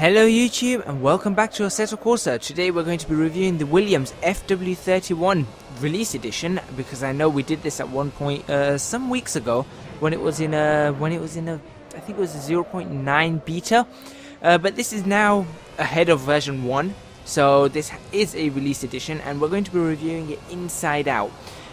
Hello YouTube and welcome back to Assetto Corsa. Today we're going to be reviewing the Williams FW31 release edition, because I know we did this at one point some weeks ago when it was in a I think it was a 0.9 beta, but this is now ahead of version 1, so this is a release edition and we're going to be reviewing it inside out.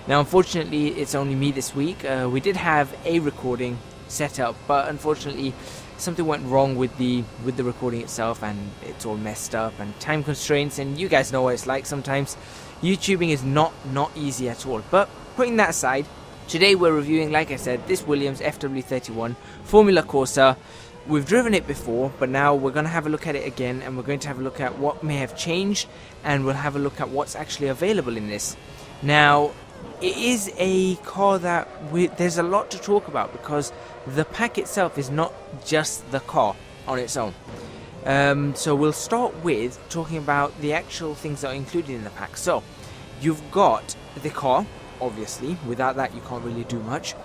Now unfortunately it's only me this week. We did have a recording set up, but unfortunately something went wrong with the recording itself and it's all messed up, and time constraints, and you guys know what it's like sometimes. YouTubing is not easy at all. But putting that aside, today we're reviewing, like I said, this Williams FW31 Formula Corsa. We've driven it before, but now we're going to have a look at it again, and we're going to have a look at what may have changed, and we'll have a look at what's actually available in this. Now, it is a car that there's a lot to talk about, because the pack itself is not just the car on its own. So we'll start with talking about the actual things that are included in the pack. So you've got the car, obviously, without that you can't really do much.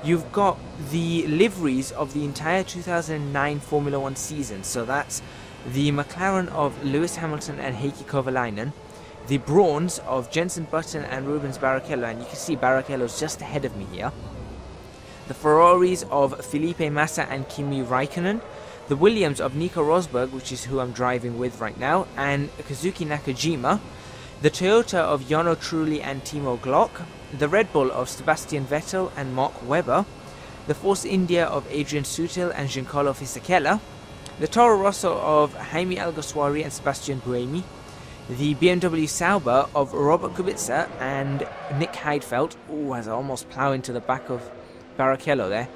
You've got the liveries of the entire 2009 Formula 1 season, so that's the McLaren of Lewis Hamilton and Heikki Kovalainen, the bronze of Jenson Button and Rubens Barrichello, and you can see Barrichello's just ahead of me here. The Ferraris of Felipe Massa and Kimi Raikkonen, the Williams of Nico Rosberg, which is who I'm driving with right now, and Kazuki Nakajima, the Toyota of Jarno Trulli and Timo Glock, the Red Bull of Sebastian Vettel and Mark Webber, the Force India of Adrian Sutil and Giancarlo Fisichella, the Toro Rosso of Jaime Alguersuari and Sebastian Buemi, the BMW Sauber of Robert Kubica and Nick Heidfeld, as I almost plough into the back of Barrichello there,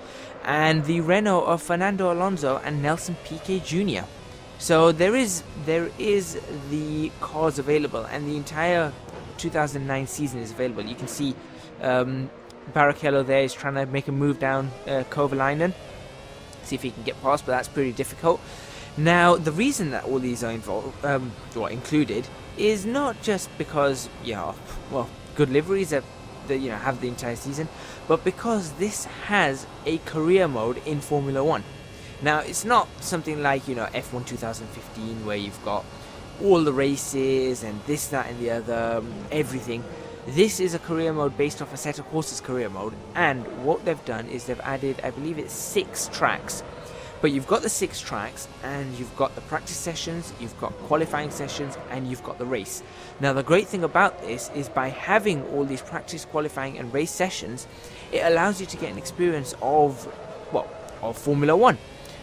and the Renault of Fernando Alonso and Nelson Piquet Jr. So there is the cars available, and the entire 2009 season is available. You can see Barrichello there is trying to make a move down Kovalainen, see if he can get past, but that's pretty difficult. Now, the reason that all these are included is not just because, good liveries that have the entire season, but because this has a career mode in Formula 1. Now, it's not something like, F1 2015, where you've got all the races and this, that and the other, everything. This is a career mode based off Assetto Corsa's career mode, and what they've done is they've added, I believe it's 6 tracks. But you've got the 6 tracks, and you've got the practice sessions, you've got qualifying sessions, and you've got the race. Now the great thing about this is, by having all these practice, qualifying and race sessions, it allows you to get an experience of Formula 1,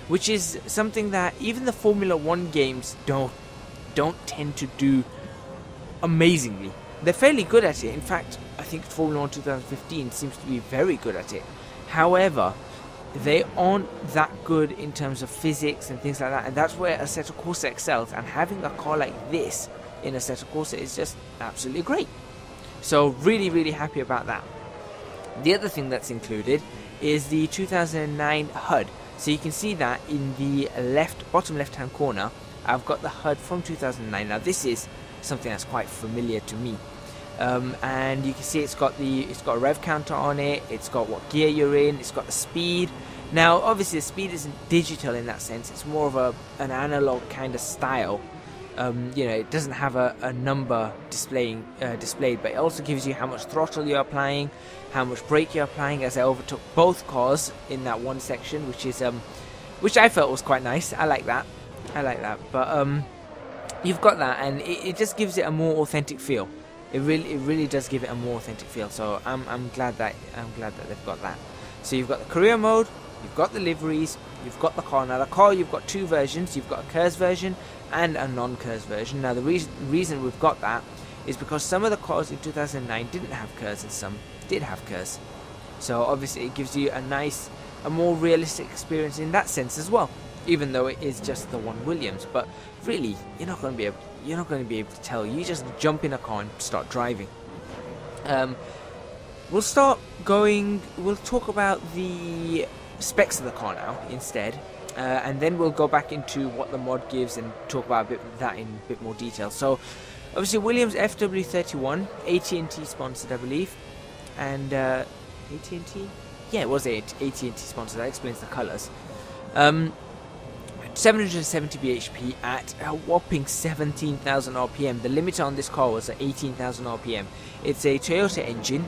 which is something that even the Formula 1 games don't tend to do amazingly. They're fairly good at it. In fact, I think Formula 1 2015 seems to be very good at it. However, they aren't that good in terms of physics and things like that, and that's where Assetto Corsa excels, and having a car like this in Assetto Corsa is just absolutely great. So really happy about that. The other thing that's included is the 2009 HUD. So you can see that in the bottom left hand corner, I've got the HUD from 2009. Now this is something that's quite familiar to me. And you can see it's got a rev counter on it, it's got what gear you're in, it's got the speed. Now obviously the speed isn't digital in that sense, it's more of an analog kind of style. It doesn't have a number displayed, but it also gives you how much throttle you're applying, how much brake you're applying, as I overtook both cars in that one section, which I felt was quite nice. I like that. But you've got that, and it just gives it a more authentic feel. It really does give it a more authentic feel. So I'm glad that they've got that. So you've got the career mode, you've got the liveries, you've got the car. Now the car, you've got 2 versions. You've got a KERS version and a non-KERS version. Now the reason we've got that is because some of the cars in 2009 didn't have KERS and some did have KERS. So obviously it gives you a more realistic experience in that sense as well, even though it is just the one Williams. But really, you're not going to be able to tell. You just jump in a car and start driving. We'll talk about the specs of the car now instead, and then we'll go back into what the mod gives and talk about that in a bit more detail. So obviously Williams FW31, AT&T sponsored, I believe, and AT&T? Yeah, it was AT&T sponsored. That explains the colours. 770 bhp at a whopping 17,000 rpm. The limit on this car was at 18,000 rpm. It's a Toyota engine.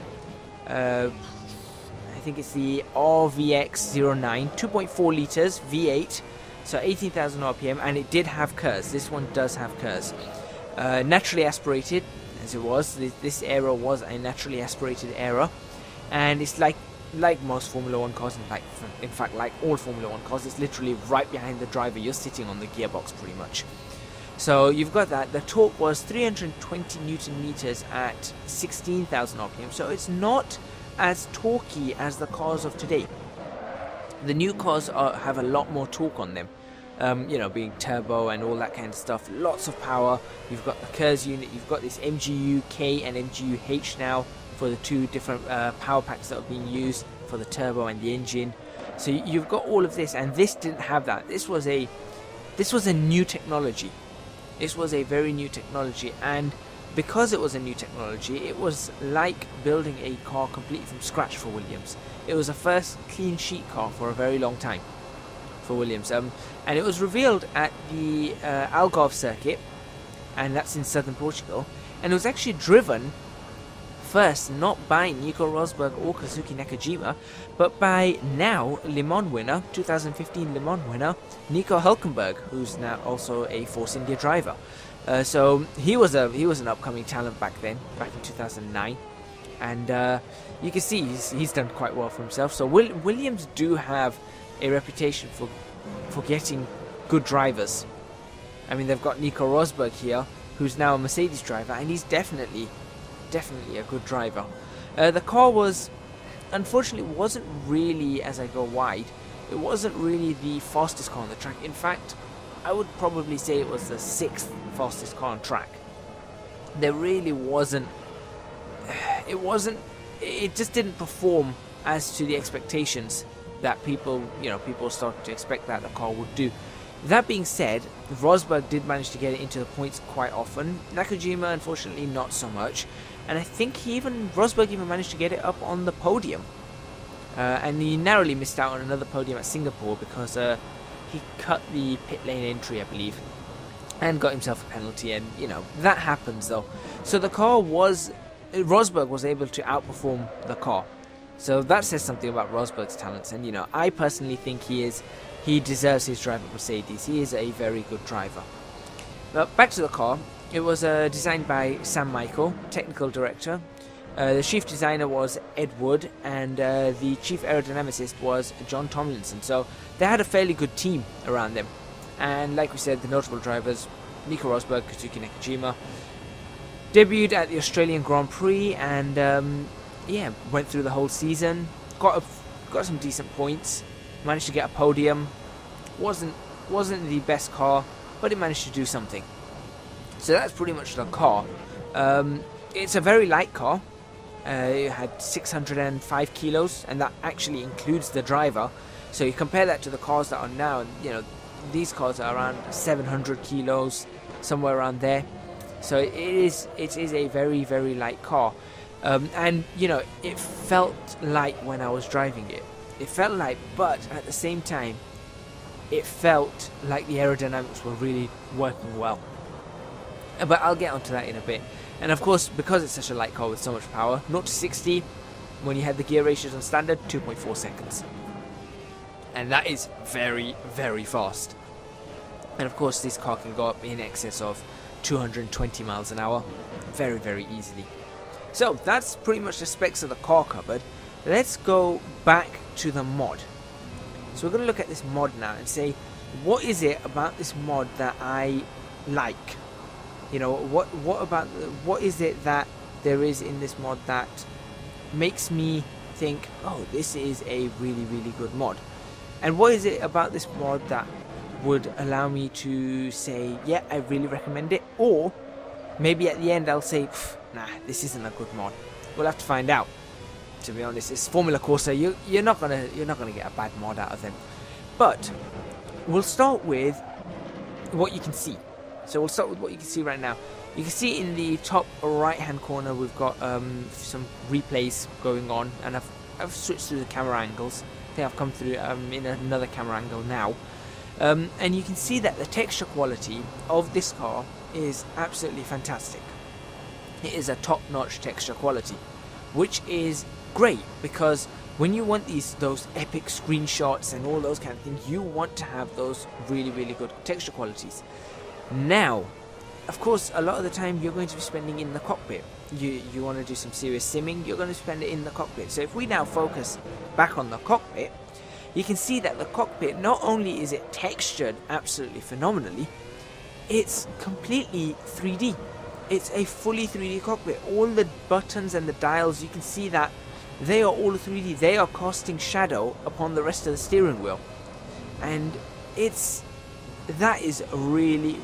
I think it's the RVX09, 2.4 litres V8, so 18,000 rpm, and it did have KERS. This one does have KERS. Naturally aspirated, as it was. This era was a naturally aspirated era, and it's like most Formula 1 cars, in fact like all Formula 1 cars, it's literally right behind the driver. You're sitting on the gearbox pretty much. So you've got that. The torque was 320 Newton meters at 16,000 rpm, so it's not as torquey as the cars of today. The new cars have a lot more torque on them, you know, being turbo and all that kind of stuff. Lots of power. You've got the KERS unit, you've got this MGU-K and MGU-H now for the two different power packs that are being used for the turbo and the engine. So you've got all of this, and this didn't have that. This was a new technology. This was a very new technology, and because it was a new technology, it was like building a car completely from scratch for Williams. It was a first clean sheet car for a very long time for Williams, and it was revealed at the Algarve circuit, and that's in southern Portugal, and it was actually driven first not by Nico Rosberg or Kazuki Nakajima, but by now Le Mans winner, 2015 Le Mans winner, Nico Hülkenberg, who's now also a Force India driver. So he was an upcoming talent back then, back in 2009, and you can see he's done quite well for himself. So Williams do have a reputation for getting good drivers. I mean, they've got Nico Rosberg here, who's now a Mercedes driver, and he's definitely a good driver. The car unfortunately wasn't really, as I go wide, it wasn't really the fastest car on the track. In fact, I would probably say it was the 6th fastest car on track. There really wasn't, it just didn't perform as to the expectations that people started to expect that the car would do. That being said, Rosberg did manage to get it into the points quite often. Nakajima, unfortunately, not so much. And I think Rosberg even managed to get it up on the podium. And he narrowly missed out on another podium at Singapore because he cut the pit lane entry, I believe, and got himself a penalty. And, you know, that happens though. So the car Rosberg was able to outperform the car. So that says something about Rosberg's talents. And, you know, I personally think he deserves his drive at Mercedes. He is a very good driver. But back to the car. It was designed by Sam Michael, technical director. The chief designer was Ed Wood, and the chief aerodynamicist was John Tomlinson. So they had a fairly good team around them. And like we said, the notable drivers, Nico Rosberg, Kazuki Nakajima, debuted at the Australian Grand Prix, and yeah, went through the whole season. Got some decent points. Managed to get a podium. Wasn't the best car, but it managed to do something. So that's pretty much the car. It's a very light car. It had 605 kilos, and that actually includes the driver. So you compare that to the cars that are now, and you know, these cars are around 700 kilos, somewhere around there. So it is a very, very light car. And you know, it felt light when I was driving it. It felt light, but at the same time, it felt like the aerodynamics were really working well. But I'll get onto that in a bit. And of course, because it's such a light car with so much power, 0 to 60, when you had the gear ratios on standard, 2.4 seconds. And that is very, very fast. And of course, this car can go up in excess of 220 miles an hour very, very easily. So that's pretty much the specs of the car covered. Let's go back to the mod. So we're going to look at this mod now and say, what is it about this mod that I like? You know, what is it that there is in this mod that makes me think, oh, this is a really, really good mod? And what is it about this mod that would allow me to say, yeah, I really recommend it? Or maybe at the end I'll say, nah, this isn't a good mod. We'll have to find out. To be honest, it's Formula Corsa. You're not gonna get a bad mod out of them. But we'll start with what you can see. So we'll start with what you can see right now. You can see in the top right hand corner we've got some replays going on, and I've switched through the camera angles. I think I've come through in another camera angle now. And you can see that the texture quality of this car is absolutely fantastic. It is a top-notch texture quality, which is great because when you want those epic screenshots and all those kind of things, you want to have those really good texture qualities. Now, of course, a lot of the time you're going to be spending in the cockpit. You want to do some serious simming, you're going to spend it in the cockpit. So if we now focus back on the cockpit, you can see that the cockpit, not only is it textured absolutely phenomenally, it's completely 3D. It's a fully 3D cockpit. All the buttons and the dials, you can see that they are all 3D. They are casting shadow upon the rest of the steering wheel, and that is really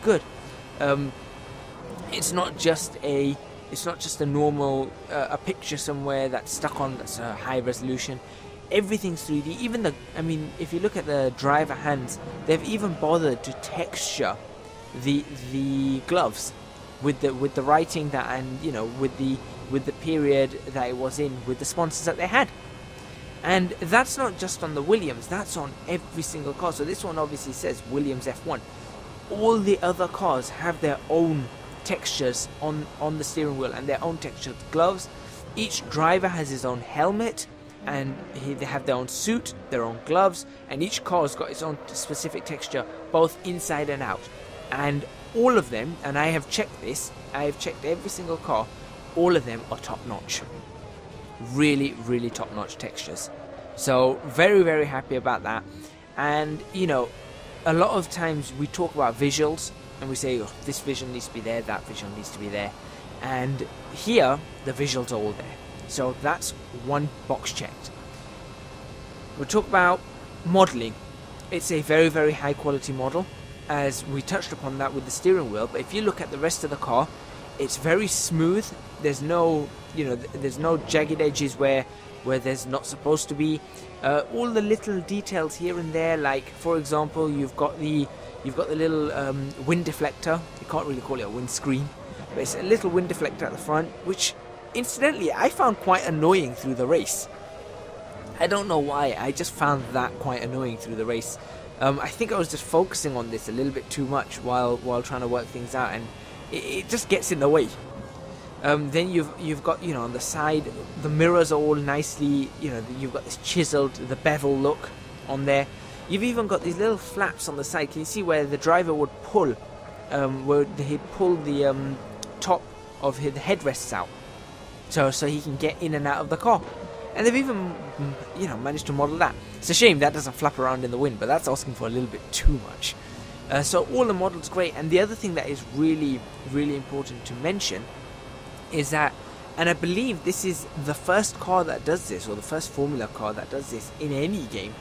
good. It's not just a normal a picture somewhere that's stuck on that's a high resolution. Everything's 3D. Even if you look at the driver hands, they've even bothered to texture the gloves with the writing that, and with the period that it was in, with the sponsors that they had. And that's not just on the Williams, that's on every single car. So this one obviously says Williams F1. All the other cars have their own textures on the steering wheel and their own textured gloves. Each driver has his own helmet, and they have their own suit, their own gloves, and each car's got its own specific texture, both inside and out. And all of them, and I have checked this, I have checked every single car, all of them are top notch. Really top notch textures. So very happy about that. And a lot of times we talk about visuals and we say, oh, this visual needs to be there, that visual needs to be there, and here the visuals are all there. So that's one box checked. We'll talk about modeling. It's a very high quality model, as we touched upon that with the steering wheel. But if you look at the rest of the car, it's very smooth. There's no there's no jagged edges where there's not supposed to be. All the little details here and there, like for example, you've got the little wind deflector. You can't really call it a windscreen, but it's a little wind deflector at the front, which incidentally I found quite annoying through the race. I don't know why, I just found that quite annoying through the race. I think I was just focusing on this a little bit too much while trying to work things out, and it just gets in the way. Then you've got on the side, the mirrors are all nicely, you've got this chiseled, the bevel look on there. You've even got these little flaps on the side. Can you see where the driver would pull, where he'd pull the top of the headrests out, so he can get in and out of the car. And they've even managed to model that. It's a shame that doesn't flap around in the wind, but that's asking for a little bit too much. So all the models great. And the other thing that is really important to mention is that, and I believe this is the first car that does this, or the first Formula car that does this in any game,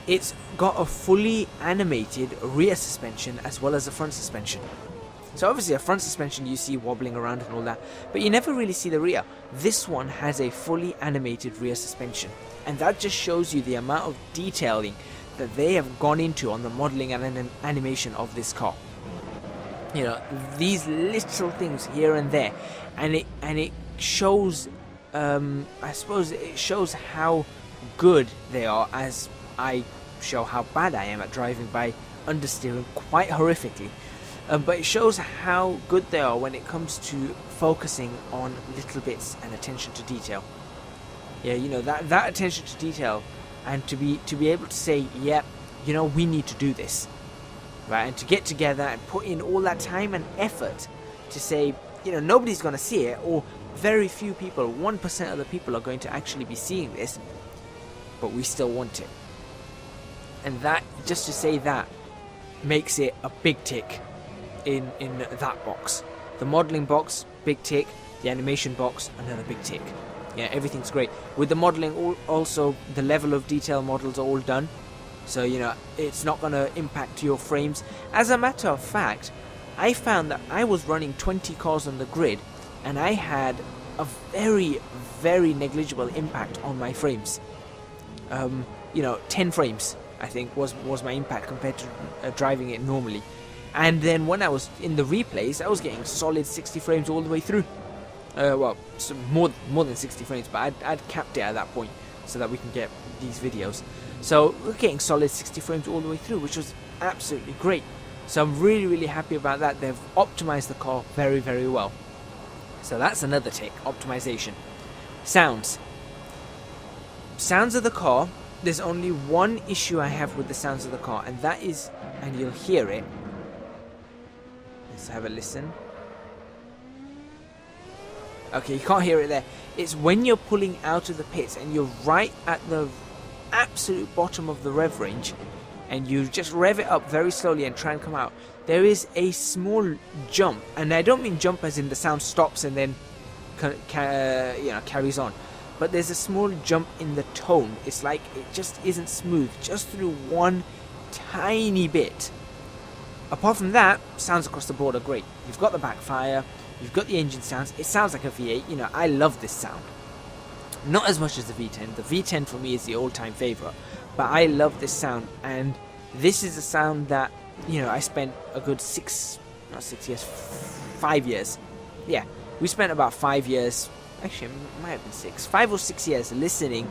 it's got a fully animated rear suspension as well as a front suspension. So obviously a front suspension you see wobbling around and all that, but you never really see the rear. This one has a fully animated rear suspension, and that just shows you the amount of detailing that they have gone into on the modeling and animation of this car. These little things here and there, and it shows, I suppose it shows how good they are, as I show how bad I am at driving by understeering quite horrifically. But it shows how good they are when it comes to focusing on little bits and attention to detail. Yeah, that attention to detail, and to be able to say, yeah, we need to do this, right? And to get together and put in all that time and effort to say, nobody's going to see it, or very few people, 1% of the people are going to actually be seeing this, but we still want it. And that, just to say that, makes it a big tick in that box. The modeling box, big tick. The animation box, another big tick. Yeah, everything's great. With the modeling, also the level of detail models are all done, so it's not going to impact your frames. As a matter of fact, I found that I was running 20 cars on the grid, and I had a very negligible impact on my frames. 10 frames I think was my impact compared to driving it normally. And then when I was in the replays, I was getting solid 60 frames all the way through. Well, so more than 60 frames, but I'd capped it at that point so that we can get these videos. So we're getting solid 60 frames all the way through, which was absolutely great. So I'm really happy about that. They've optimized the car very well. So that's another tick, optimization. Sounds of the car. There's only one issue I have with the sounds of the car, and that is, and you'll hear it. Let's have a listen. Okay, you can't hear it there. It's when you're pulling out of the pits and you're right at the absolute bottom of the rev range, and you just rev it up very slowly and try and come out. There is a small jump, and I don't mean jump as in the sound stops and then carries on, but there's a small jump in the tone. It's like it just isn't smooth, just through one tiny bit. Apart from that, sounds across the board are great. You've got the backfire, you've got the engine sounds. It sounds like a V8. You know, I love this sound. Not as much as the V10. The V10 for me is the all-time favorite, but I love this sound, and this is a sound that, you know, I spent a good 5 years. Yeah, we spent about 5 years, actually it might have been 5 or 6 years listening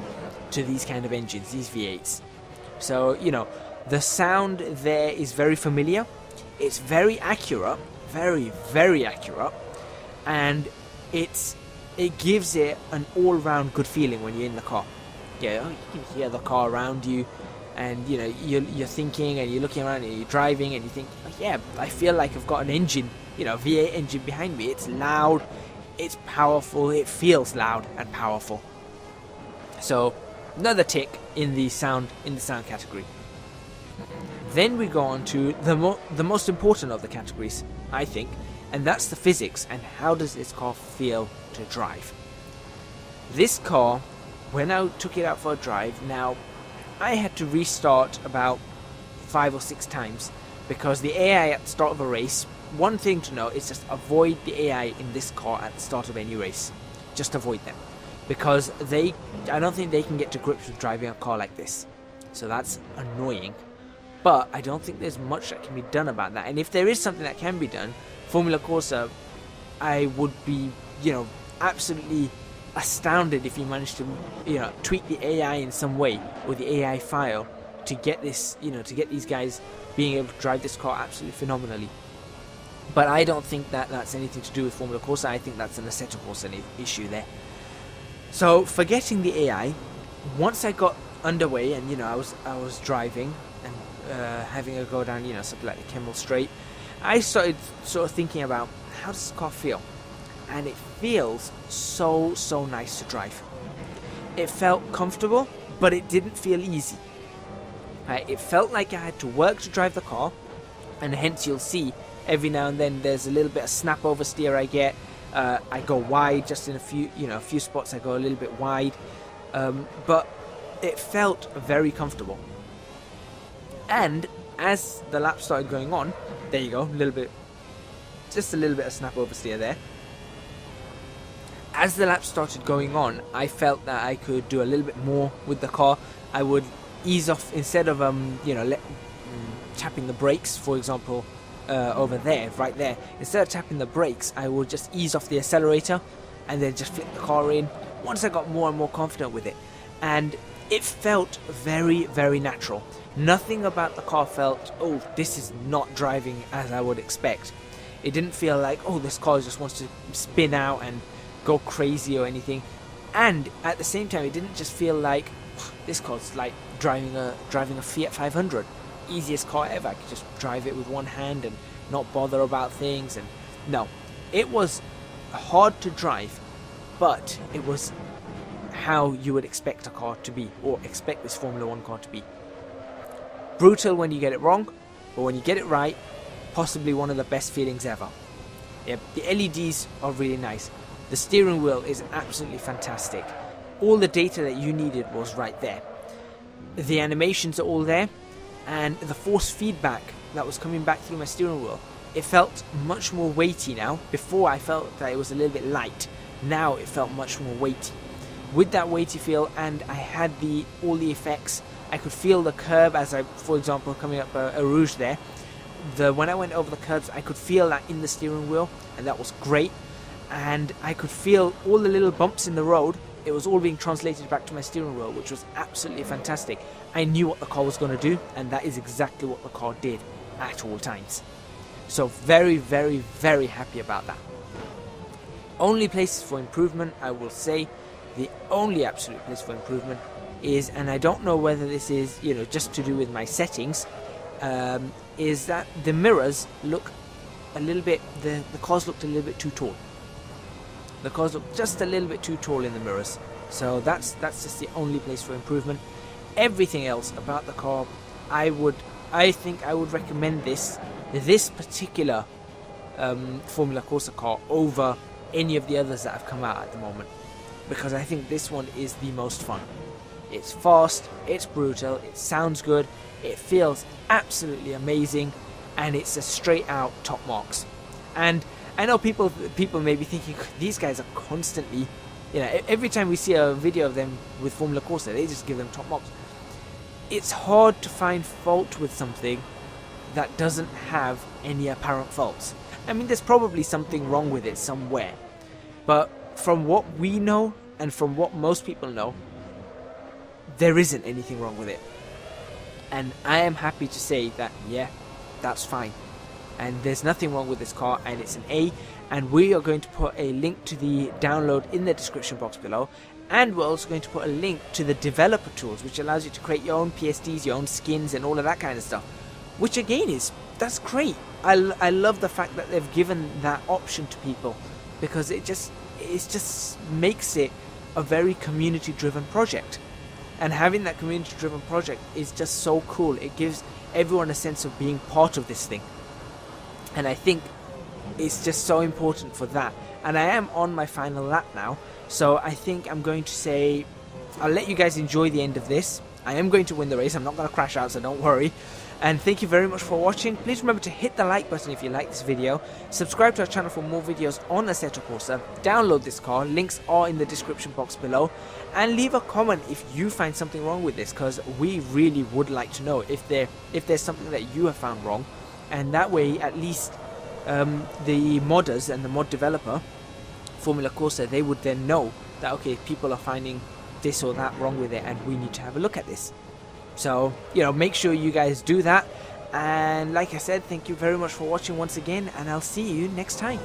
to these kind of engines, these V8s. So, you know, the sound there is very familiar. It's very accurate, very accurate, and it gives it an all-round good feeling when you're in the car. Yeah, you can hear the car around you, and you know you're thinking and you're looking around and you're driving and you think, oh, yeah, I feel like I've got an engine, you know, V8 engine behind me. It's loud, it's powerful, it feels loud and powerful. So another tick in the sound category. Then we go on to the most important of the categories, I think, and that's the physics and how does this car feel to drive. This car, when I took it out for a drive, now I had to restart about 5 or 6 times because the AI at the start of a race, one thing to know is just avoid the AI in this car at the start of any race. Just avoid them, because I don't think they can get to grips with driving a car like this. So that's annoying, but I don't think there's much that can be done about that. And if there is something that can be done, Formula Corsa, I would be, you know, absolutely astounded if you managed to, you know, tweak the AI in some way, or the AI file, to get this, you know, to get these guys being able to drive this car absolutely phenomenally. But I don't think that that's anything to do with Formula Corsa. I think that's an Assetto Corsa issue there. So forgetting the AI, once I got underway and, you know, I was driving and having a go down, you know, something like the Kemmel Straight, I started sort of thinking about, how does this car feel? And it feels so nice to drive. It felt comfortable, but it didn't feel easy. It felt like I had to work to drive the car, and hence you'll see every now and then there's a little bit of snap oversteer I get. I go wide just in a few spots. I go a little bit wide, but it felt very comfortable. And as the lap started going on, there you go, just a little bit of snap oversteer there. As the lap started going on, I felt that I could do a little bit more with the car. I would ease off, instead of tapping the brakes, for example, over there, right there. Instead of tapping the brakes, I would just ease off the accelerator and then just flip the car in. Once I got more and more confident with it, and it felt very natural. Nothing about the car felt, oh, this is not driving as I would expect. It didn't feel like, oh, this car just wants to spin out and go crazy or anything. And at the same time, it didn't just feel like, this car's like driving a Fiat 500. Easiest car ever. I could just drive it with one hand and not bother about things. And no, it was hard to drive, but it was how you would expect a car to be, or expect this Formula 1 car to be. Brutal when you get it wrong, but when you get it right, possibly one of the best feelings ever. Yeah, the LEDs are really nice. The steering wheel is absolutely fantastic. All the data that you needed was right there. The animations are all there, and the force feedback that was coming back through my steering wheel, it felt much more weighty now. Before I felt that it was a little bit light. Now it felt much more weighty. With that weighty feel, and I had all the effects. I could feel the curb as I, for example, coming up a Rouge there. When I went over the curbs, I could feel that in the steering wheel, and that was great. And I could feel all the little bumps in the road It was all being translated back to my steering wheel, which was absolutely fantastic. I knew what the car was going to do, and that is exactly what the car did at all times. So very, very, very happy about that. Only places for improvement, I will say, the only absolute place for improvement is, and I don't know whether this is, you know, just to do with my settings, is that the mirrors look a little bit, the cars looked a little bit too tall. The cars look just a little bit too tall in the mirrors. So that's just the only place for improvement. Everything else about the car, I think I would recommend this particular Formula Corsa car over any of the others that have come out at the moment, because I think this one is the most fun. It's fast, it's brutal, it sounds good, it feels absolutely amazing, and it's a straight out top marks. And I know people may be thinking, these guys are constantly, you know, every time we see a video of them with Formula Corsa, they just give them top marks. It's hard to find fault with something that doesn't have any apparent faults. I mean, there's probably something wrong with it somewhere, but from what we know and from what most people know, there isn't anything wrong with it. And I am happy to say that, yeah, that's fine. And there's nothing wrong with this car, and it's an A. And we are going to put a link to the download in the description box below. And we're also going to put a link to the developer tools, which allows you to create your own PSDs, your own skins, and all of that kind of stuff. Which again that's great. I love the fact that they've given that option to people, because it just makes it a very community driven project. And having that community driven project is just so cool. It gives everyone a sense of being part of this thing. And I think it's just so important for that. And I am on my final lap now, so I think I'm going to say, I'll let you guys enjoy the end of this. I am going to win the race. I'm not going to crash out, so don't worry. And thank you very much for watching. Please remember to hit the like button if you like this video. Subscribe to our channel for more videos on Assetto Corsa. Download this car. Links are in the description box below. And leave a comment if you find something wrong with this, because we really would like to know if there's something that you have found wrong. And that way, at least the modders and the mod developer, Formula Corsa, they would then know that, okay, people are finding this or that wrong with it, and we need to have a look at this. So, you know, make sure you guys do that. And like I said, thank you very much for watching once again, and I'll see you next time.